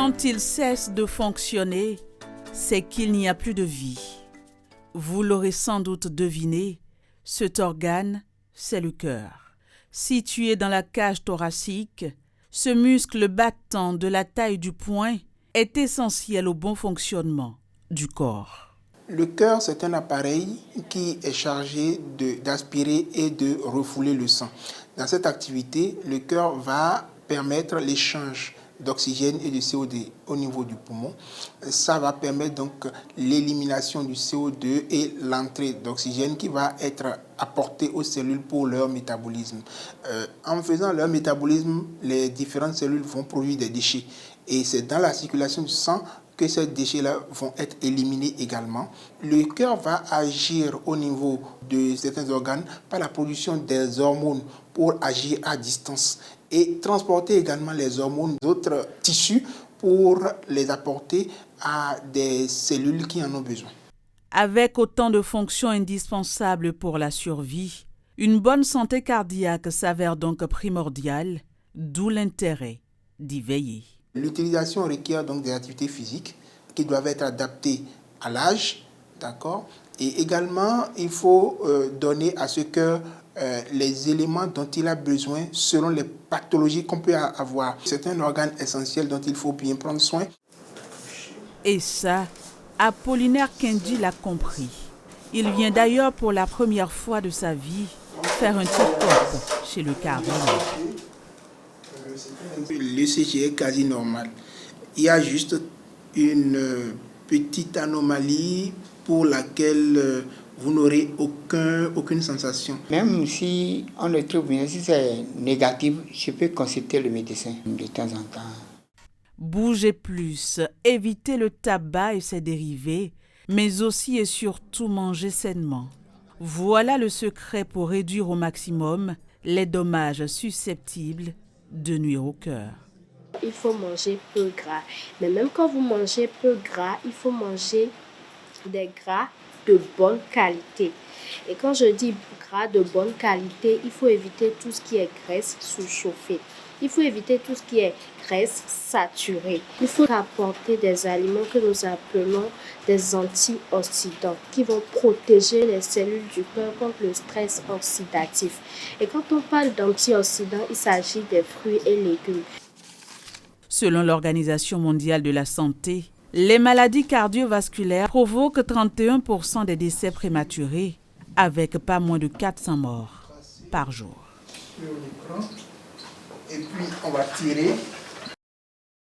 Quand il cesse de fonctionner, c'est qu'il n'y a plus de vie. Vous l'aurez sans doute deviné, cet organe, c'est le cœur. Situé dans la cage thoracique, ce muscle battant de la taille du poing est essentiel au bon fonctionnement du corps. Le cœur, c'est un appareil qui est chargé d'aspirer et de refouler le sang. Dans cette activité, le cœur va permettre l'échange d'oxygène et de CO2 au niveau du poumon. Ça va permettre donc l'élimination du CO2 et l'entrée d'oxygène qui va être apportée aux cellules pour leur métabolisme. En faisant leur métabolisme, les différentes cellules vont produire des déchets. Et c'est dans la circulation du sang que ces déchets-là vont être éliminés également. Le cœur va agir au niveau de certains organes par la production des hormones pour agir à distance et transporter également les hormones d'autres tissus pour les apporter à des cellules qui en ont besoin. Avec autant de fonctions indispensables pour la survie, une bonne santé cardiaque s'avère donc primordiale, d'où l'intérêt d'y veiller. L'utilisation requiert donc des activités physiques qui doivent être adaptées à l'âge, d'accord? Et également, il faut donner à ce cœur les éléments dont il a besoin selon les pathologies qu'on peut avoir. C'est un organe essentiel dont il faut bien prendre soin. Et ça, Apollinaire Kendi l'a compris. Il vient d'ailleurs pour la première fois de sa vie faire un check-up chez le cardiologue. L'ECG est quasi normal. Il y a juste une petite anomalie pour laquelle vous n'aurez aucune sensation. Même si on le trouve bien, si c'est négatif, je peux consulter le médecin de temps en temps. Bougez plus, évitez le tabac et ses dérivés, mais aussi et surtout manger sainement. Voilà le secret pour réduire au maximum les dommages susceptibles de nuire au cœur. Il faut manger peu gras. Mais même quand vous mangez peu gras, il faut manger des gras de bonne qualité. Et quand je dis gras de bonne qualité, il faut éviter tout ce qui est graisse sous-chauffée. Il faut éviter tout ce qui est graisse saturée. Il faut apporter des aliments que nous appelons des antioxydants qui vont protéger les cellules du cœur contre le stress oxydatif. Et quand on parle d'antioxydants, il s'agit des fruits et légumes. Selon l'Organisation mondiale de la santé, les maladies cardiovasculaires provoquent 31% des décès prématurés, avec pas moins de 400 morts par jour. Et puis on va tirer.